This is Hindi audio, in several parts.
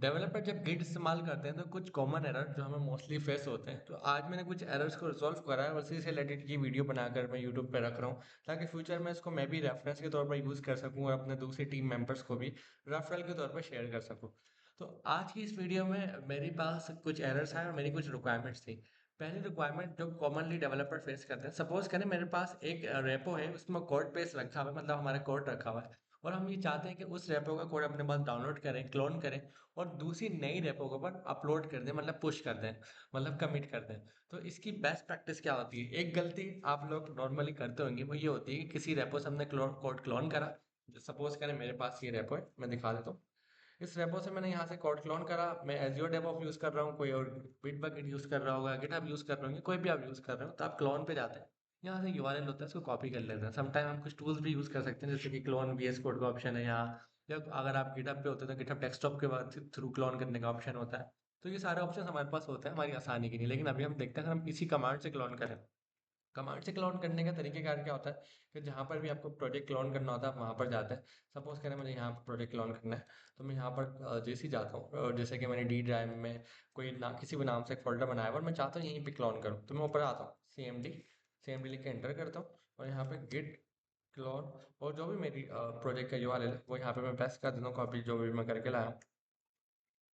डेवलपर जब गिट इस्तेमाल करते हैं तो कुछ कॉमन एरर जो हमें मोस्टली फेस होते हैं, तो आज मैंने कुछ एरर्स को रिजॉल्व करा है और इसी से रिलेटेड की वीडियो बनाकर मैं यूट्यूब पे रख रहा हूँ, ताकि फ्यूचर में इसको मैं भी रेफरेंस के तौर पर यूज़ कर सकूँ और अपने दूसरी टीम मेंबर्स को भी रेफरल के तौर पर शेयर कर सकूँ। तो आज की इस वीडियो में मेरे पास कुछ एरर्स हैं और मेरी कुछ रिक्वायरमेंट्स थी। पहली रिक्वायरमेंट जो कॉमनली डेवलपर फेस करते हैं, सपोज करें मेरे पास एक रेपो है, उसमें कोड बेस रखा हुआ है, मतलब हमारा कोड रखा हुआ है, और हम ये चाहते हैं कि उस रेपो का कोड अपने पास डाउनलोड करें, क्लोन करें और दूसरी नई रेपो के ऊपर अपलोड कर दें, मतलब पुश कर दें, मतलब कमिट कर दें। तो इसकी बेस्ट प्रैक्टिस क्या होती है? एक गलती आप लोग नॉर्मली करते होंगे, वो ये होती है कि किसी रेपो से हमने कोड क्लोन करा। सपोज करें मेरे पास ये रेपो है, मैं दिखा देता हूँ। इस रेपो से मैंने यहाँ से कोड क्लोन करा, मैं एज़्योर डेवऑप्स यूज़ कर रहा हूँ, कोई और बिटबकेट यूज़ कर रहा होगा, गिटहब यूज़ कर रहे होंगे, कोई भी आप यूज़ कर रहे हो, तो आप क्लोन पे जाते हैं। यहाँ से यूआरएल होता है, उसको कॉपी कर लेते हैं। समटाइम हम कुछ टूल्स भी यूज़ कर सकते हैं, जैसे कि क्लोन वीएस कोड का ऑप्शन है यहाँ, या अगर आप गिटहब पे होते हैं तो गिटहब डेस्कटॉप के बाद थ्रू क्लोन करने का ऑप्शन होता है। तो ये सारे ऑप्शन हमारे पास होते हैं हमारी आसानी के लिए, लेकिन अभी हम देखते हैं अगर हम किसी कमांड से क्लोन करें। कमांड से क्लोन करने का तरीकेकार क्या होता है कि जहाँ पर भी आपको प्रोजेक्ट क्लोन करना होता है आप वहाँ पर जाते हैं। सपोज करें मुझे यहाँ पर प्रोजेक्ट क्लोन करना है, तो मैं यहाँ पर जैसे ही जाता हूँ, और जैसे कि मैंने डी ड्राइव में कोई ना किसी भी नाम से एक फोल्डर बनाया हुआ और मैं चाहता हूँ यहीं पे क्लोन करूँ, तो मैं ऊपर आता हूँ, सी एम डी लिख के एंटर करता हूँ और यहाँ पे गिट क्लोन, और जो भी मेरी प्रोजेक्ट का यूआरएल है वो यहाँ पे मैं पेस्ट कर देता हूँ, कॉपी जो भी मैं करके लाया हूँ।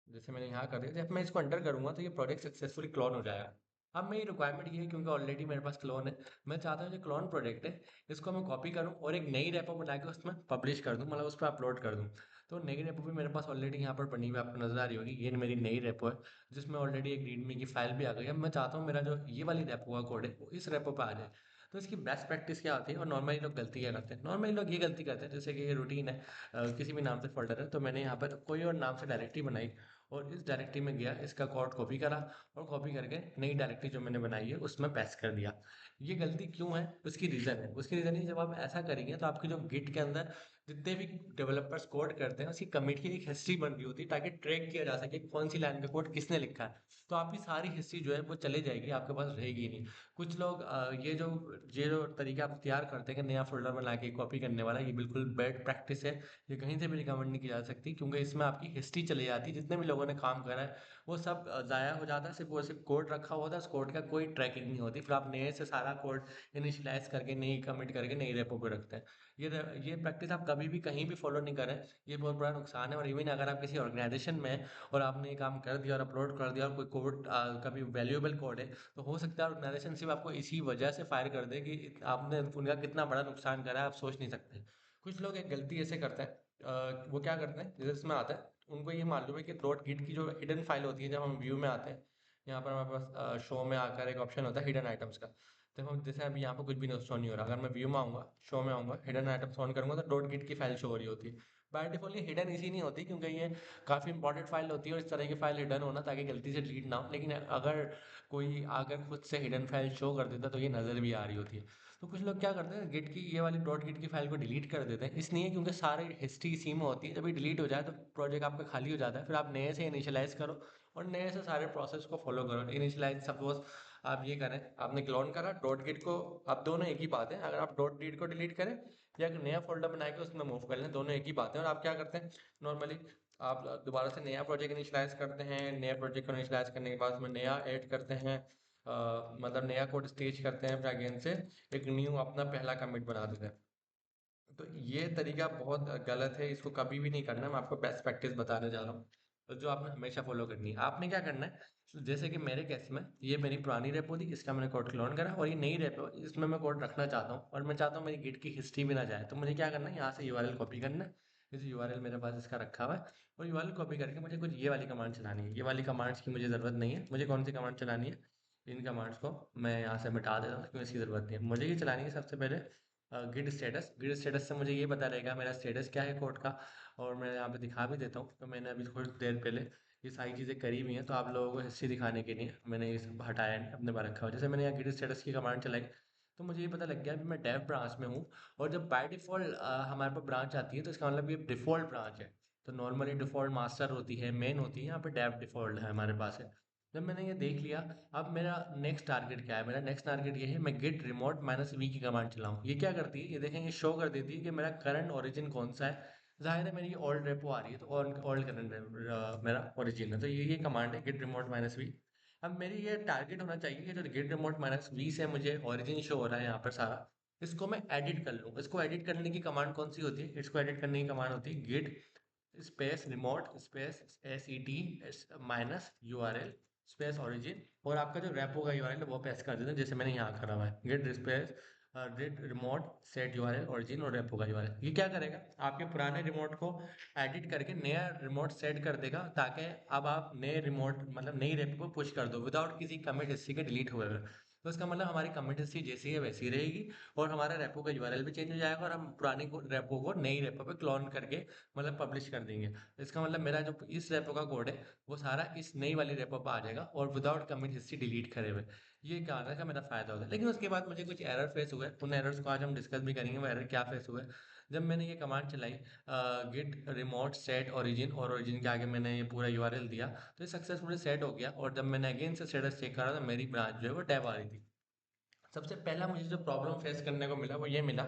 जैसे मैंने यहाँ कर दिया, जब मैं इसको एंटर करूँगा तो ये प्रोजेक्ट सक्सेसफुली क्लोन हो जाएगा। अब मेरी रिक्वायरमेंट ये है, क्योंकि ऑलरेडी मेरे पास क्लोन है, मैं चाहता हूँ जो क्लोन प्रोजेक्ट है इसको मैं कॉपी करूँ और एक नई रेपो बना के उसमें पब्लिश कर दूँ, मतलब उस पर अपलोड कर दूँ। तो नई रेपो भी मेरे पास ऑलरेडी यहाँ पर बनी हुई आपको नजर आ रही होगी, ये मेरी नई रेपो है जिसमें ऑलरेडी एक रीडमी की फाइल भी आ गई है। अब मैं चाहता हूँ मेरा जो ये वाली रेपो का कोड है वो इस रेपो पर आ जाए। तो इसकी बेस्ट प्रैक्टिस क्या होती है और नॉर्मली लोग गलती क्या करते हैं? नॉर्मली लोग ये गलती करते हैं, जैसे कि ये रूटीन है, किसी भी नाम से फोल्डर है तो मैंने यहाँ पर कोई और नाम से डायरेक्टरी बनाई और इस डायरेक्टरी में गया, इसका कोड कॉपी करा और कॉपी करके नई डायरेक्टरी जो मैंने बनाई है उसमें पेस्ट कर दिया। ये गलती क्यों है? उसकी रीज़न है, उसकी रीज़न है जब आप ऐसा करेंगे तो आपके जो गिट के अंदर जितने भी डेवलपर्स कोड करते हैं उसकी कमिट की एक हिस्ट्री बन रही होती है, ताकि ट्रैक किया जा सके कौन सी लाइन का कोड किसने लिखा है। तो आपकी सारी हिस्ट्री जो है वो चले जाएगी, आपके पास रहेगी नहीं। कुछ लोग ये जो तरीका आप तैयार करते हैं कि नया फोल्डर बना के कॉपी करने वाला, ये बिल्कुल बैड प्रैक्टिस है। ये कहीं से भी रिकमेंड नहीं की जा सकती, क्योंकि इसमें आपकी हिस्ट्री चली जाती है, जितने भी लोगों ने काम करा है वो सब ज़ाया हो जाता है। सिर्फ वो सिर्फ कोड रखा होता है, उस कोड का कोई ट्रैकिंग नहीं होती, फिर आप नए से सारा कोड इनिशियलाइज करके नई कमिट करके नई रेपो पे रखते हैं। ये प्रैक्टिस आप कभी भी कहीं भी फॉलो नहीं करें, ये बहुत बड़ा नुकसान है। और इवन अगर आप किसी ऑर्गेनाइजेशन में हैं और आपने ये काम कर दिया और अपलोड कर दिया और कोई कोड कभी वैल्यूएबल कोड है, तो हो सकता है ऑर्गेनाइजेशन सिर्फ आपको इसी वजह से फायर कर दे कि आपने उनका कितना बड़ा नुकसान करा है, आप सोच नहीं सकते। कुछ लोग एक गलती ऐसे करते हैं, वो क्या करते हैं, जैसे इसमें आता है उनको ये मालूम है कि डॉट गिट की जो हिडन फाइल होती है, जब हम व्यू में आते हैं, यहाँ पर हमारे पास शो में आकर एक ऑप्शन होता है हिडन आइटम्स का। तो हम जैसे अभी यहाँ पर कुछ भी शो नहीं हो रहा, अगर मैं व्यू में आऊँगा, शो में आऊँगा, हिडन आइटम्स ऑन करूँगा तो डॉट गिट की फाइल शो हो रही होती है। बाय डिफॉल्ट ये हिडन इसी नहीं होती, क्योंकि ये काफ़ी इंपॉर्टेंट फाइल होती है और इस तरह की फाइल हिडन होना ताकि गलती से डिलीट ना हो। लेकिन अगर कोई अगर खुद से हिडन फाइल शो कर देता तो ये नज़र भी आ रही होती है। तो कुछ लोग क्या करते हैं, गिट की ये वाली डॉट गिट की फाइल को डिलीट कर देते हैं, इसलिए क्योंकि सारी हिस्ट्री इसी में होती है। जब ये डिलीट हो जाए तो प्रोजेक्ट आपका खाली हो जाता है, फिर आप नए से इनिशियलाइज करो और नए से सारे प्रोसेस को फॉलो करो। इनिशियलाइज सपोज आप ये करें, आपने क्लोन करा डॉट गिट को, आप दोनों एक ही बात है, अगर आप डॉट गिट को डिलीट करें या एक नया फोल्डर बना के उसमें मूव कर लें, दोनों एक ही बात है। और आप क्या करते हैं नॉर्मली, आप दोबारा से नया प्रोजेक्ट इनिशियलाइज करते हैं, नया प्रोजेक्ट को इनिशियलाइज करने के बाद उसमें नया ऐड करते हैं, मतलब नया कोड स्टेज करते हैं, फिर अगेन से एक न्यू अपना पहला कमिट बना देते हैं। तो ये तरीका बहुत गलत है, इसको कभी भी नहीं करना। मैं आपको बेस्ट प्रैक्टिस बताने जा रहा हूँ, तो जो आपने हमेशा फॉलो करनी है। आपने क्या करना है, जैसे कि मेरे केस में ये मेरी पुरानी रेपो थी, इसका मैंने कोड क्लोन करा, और ये नई रेपो इसमें मैं कोड रखना चाहता हूँ और मैं चाहता हूँ मेरी गिट की हिस्ट्री भी ना जाए। तो मुझे क्या करना है, यहाँ से यूआरएल कॉपी करना है, इस यूआरएल मेरे पास इसका रखा हुआ है, और यूआरएल कॉपी करके मुझे कुछ ये वाली कमांड चलानी है। ये वाली कमांड्स की मुझे ज़रूरत नहीं है। मुझे कौन सी कमांड चलानी है? इन कमांड्स को मैं यहाँ से मिटा देता हूँ, क्योंकि इसकी ज़रूरत नहीं है। मुझे ये चलानी है सबसे पहले गिड स्टेटस से मुझे ये पता रहेगा मेरा स्टेटस क्या है कोड का। और मैं यहाँ पे दिखा भी देता हूँ, तो मैंने अभी थोड़ी देर पहले ये सारी चीज़ें करी हुई हैं, तो आप लोगों को हिस्ट्री दिखाने के लिए मैंने ये सब हटाया नहीं, अपने पास रखा हुआ। जैसे मैंने यहाँ गिड स्टेटस की कमांड चलाई, तो मुझे ये पता लग गया अभी मैं डेव ब्रांच में हूँ। और जब बाय डिफ़ॉल्ट हमारे पास ब्रांच आती है तो इसका मतलब ये डिफ़ॉल्ट ब्रांच है। तो नॉर्मली डिफ़ॉल्ट मास्टर होती है, मेन होती है, यहाँ पे डेव डिफ़ॉल्ट है हमारे पास है। जब मैंने ये देख लिया, अब मेरा नेक्स्ट टारगेट क्या है? मेरा नेक्स्ट टारगेट ये है, मैं गिट रिमोट माइनस वी की कमांड चलाऊँ। ये क्या करती है, ये देखें, ये शो कर देती है कि मेरा करंट ओरिजिन कौन सा है, ज़ाहिर है मेरी ओल्ड रेपो आ रही है, तो ओल्ड ओल्ड करंट मेरा ओरिजिन है, तो ये कमांड है गिट रिमोट माइनस वी। अब मेरी ये टारगेट होना चाहिए कि जो गिट रिमोट माइनस वी से मुझे ओरिजिन शो हो रहा है यहाँ पर सारा, इसको मैं एडिट कर लूँ। इसको एडिट करने की कमांड कौन सी होती है? इसको एडिट करने की कमांड होती है git space remote space S E T minus U R L space origin, और आपका जो रेपो का यूआरएल है वो पेस्ट कर देते हैं, जैसे मैंने यहाँ करा हुआ है git space git remote set URL origin और रेपो का यूआरएल। ये क्या करेगा? आपके पुराने रिमोट को एडिट करके नया रिमोट सेट कर देगा, ताकि अब आप नए रिमोट मतलब नई रेपो को पुश कर दो विदाउट किसी कमिट हिस्ट्री के डिलीट हुए हुए। तो इसका मतलब हमारी कमिट हिस्ट्री जैसी है वैसी रहेगी, और हमारा रेपो का यूआरएल भी चेंज हो जाएगा, और हम पुरानी रेपो को नई रेपो पे क्लोन करके मतलब पब्लिश कर देंगे। इसका मतलब मेरा जो इस रेपो का कोड है वो सारा इस नई वाली रेपो पे आ जाएगा, और विदाउट कमिट हिस्ट्री डिलीट करे हुए। ये क्या का मेरा फायदा होता है। लेकिन उसके बाद मुझे कुछ एरर फेस हुए, उन एरर्स को आज हम डिस्कस भी करेंगे, वो एरर क्या फेस हुए। जब मैंने ये कमांड चलाई गिट रिमोट सेट ओरिजिन, और ओरिजिन के आगे मैंने ये पूरा यूआरएल दिया, तो ये सक्सेसफुली सेट हो गया। और जब मैंने अगेन से स्टेटस चेक करा तो मेरी ब्रांच जो है वो डेव आ रही थी। सबसे पहला मुझे जो प्रॉब्लम फेस करने को मिला वो ये मिला,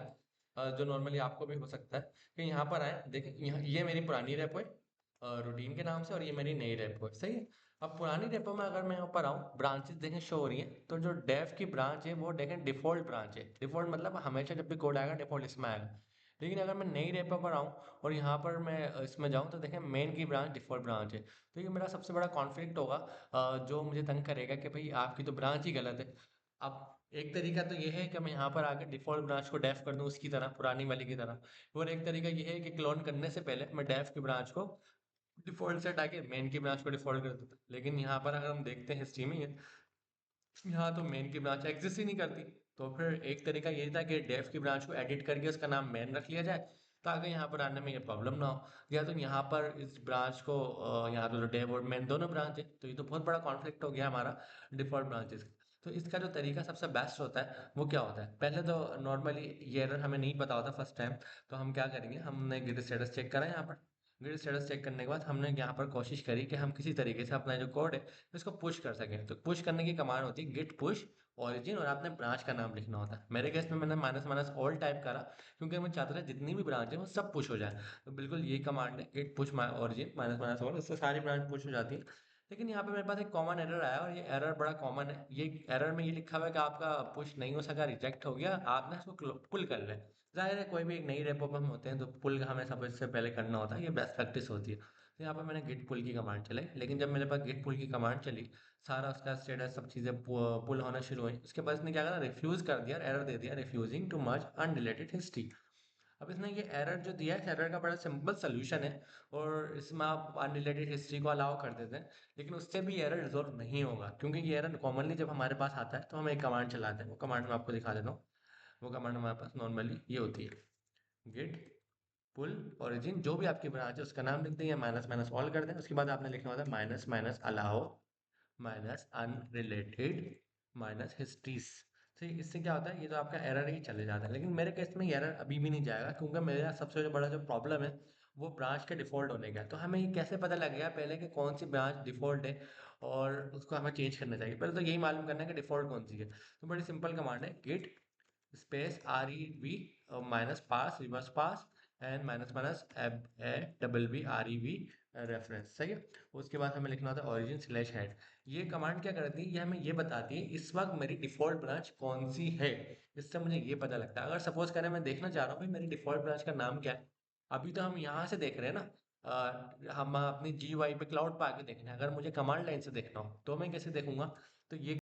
जो नॉर्मली आपको भी हो सकता है, कि यहाँ पर आए देखें, यहाँ ये मेरी पुरानी रेपो है रूटीन के नाम से, और ये मेरी नई रेपो है, सही है। अब पुरानी रेपो में अगर मैं यहाँ पर आऊँ, ब्रांचेस देखें शो हो रही हैं, तो जो डेव की ब्रांच है वो देखें डिफॉल्ट ब्रांच है। डिफॉल्ट मतलब हमेशा जब भी कोड आएगा डिफॉल्ट इसमें आएगा। लेकिन अगर मैं नई रेपो पर आऊँ और यहाँ पर मैं इसमें जाऊँ, तो देखें मेन की ब्रांच डिफॉल्ट ब्रांच है। तो ये मेरा सबसे बड़ा कॉन्फ्लिक्ट होगा, जो मुझे तंग करेगा कि भाई आपकी तो ब्रांच ही गलत है। अब एक तरीका तो ये है कि मैं यहाँ पर आकर डिफ़ॉल्ट ब्रांच को डेफ कर दूँ उसकी तरह, पुरानी वाली की तरह। और एक तरीका ये है कि क्लोन करने से पहले मैं डेफ की ब्रांच को डिफ़ॉल्ट से हटा के मेन की ब्रांच को डिफ़ॉल्ट कर देता। लेकिन यहाँ पर अगर हम देखते हैं हिस्ट्री में, यहाँ तो मेन की ब्रांच एग्जिस्ट ही नहीं करती। तो फिर एक तरीका ये था कि डेफ की ब्रांच को एडिट करके उसका नाम मेन रख लिया जाए, ताकि यहाँ पर आने में ये प्रॉब्लम ना हो। या तो यहाँ पर इस ब्रांच को यहाँ तो डेव और मेन दोनों ब्रांच है, तो ये तो बहुत बड़ा कॉन्फ्लिक्ट हो गया हमारा डिफॉल्ट ब्रांचेस। तो इसका जो तरीका सबसे बेस्ट होता है वो क्या होता है? पहले तो नॉर्मली ये एरर हमें नहीं पता होता फर्स्ट टाइम, तो हम क्या करेंगे, हमने गिट स्टेटस चेक करा यहाँ पर। गिट स्टेटस चेक करने के बाद हमने यहाँ पर कोशिश करी कि हम किसी तरीके से अपना जो कोड है इसको पुश कर सकें। तो पुश करने की कमांड होती है गिट पुश ओरिजिन, और आपने ब्रांच का नाम लिखना होता है। मेरे केस में मैंने माइनस माइनस ऑल टाइप करा, क्योंकि मैं चाहता था जितनी भी ब्रांच है वो सब पुश हो जाए। तो बिल्कुल यही कमांड है git push origin minus minus all, इससे सारी ब्रांच पुश हो जाती है। लेकिन यहाँ पे मेरे पास एक कॉमन एरर आया, और ये एरर बड़ा कॉमन है। ये एरर में ये लिखा हुआ है कि आपका पुश नहीं हो सका, रिजेक्ट हो गया, आपने इसको पुल कर ले। जाहिर है कोई भी एक नई रेपो पे हम होते हैं तो पुल हमें सब इससे पहले करना होता है, ये बेस्ट प्रैक्टिस होती है। तो यहाँ पर मैंने गिट पुल की कमांड चलाई, लेकिन जब मेरे पास गिट पुल की कमांड चली, सारा उसका स्टेटस सब चीज़ें पुल होना शुरू हुई, उसके बाद इसने क्या करा, रिफ्यूज़ कर दिया, एरर दे दिया refusing to merge unrelated history. अब इसने ये एरर जो दिया है, इस एरर का बड़ा सिंपल सोल्यूशन है, और इसमें आप अनरिलेटेड हिस्ट्री को अलाउ कर देते हैं। लेकिन उससे भी एरर रिजॉल्व नहीं होगा, क्योंकि ये एरर कॉमनली जब हमारे पास आता है तो हम एक कमांड चलाते हैं। वो कमांड मैं आपको दिखा देता हूँ। वो कमांड हमारे पास नॉर्मली ये होती है गिट पुल ओरिजिन, जो भी आपकी ब्रांच है उसका नाम लिख दें या माइनस माइनस ऑल कर दें। उसके बाद आपने लिखना होता है minus minus allow minus unrelated minus histories. ठीक, इससे क्या होता है, ये तो आपका एरर ही चले जाता है। लेकिन मेरे केस में ये एरर अभी भी नहीं जाएगा, क्योंकि मेरा सबसे जो बड़ा जो प्रॉब्लम है वो ब्रांच के डिफ़ॉल्ट होने का है। तो हमें ये कैसे पता लगेगा पहले कि कौन सी ब्रांच डिफ़ॉल्ट है, और उसको हमें चेंज करना चाहिए। पहले तो यही मालूम करना है कि डिफ़ॉल्ट कौन सी है। तो बड़ी सिंपल कमांड है git space R E V minus parse reverse parse and minus minus double V R E V reference, सही है। उसके बाद हमें लिखना होता है ओरिजिन स्लैश हेड। ये कमांड क्या करती है, ये हमें ये बताती है इस वक्त मेरी डिफॉल्ट ब्रांच कौन सी है। इससे मुझे ये पता लगता है, अगर सपोज करें मैं देखना चाह रहा हूँ भाई मेरी डिफॉल्ट ब्रांच का नाम क्या है। अभी तो हम यहाँ से देख रहे हैं ना, हम अपनी जी वाई पे क्लाउड पे आके देख रहे हैं। अगर मुझे कमांड लाइन से देखना हो तो मैं कैसे देखूंगा? तो ये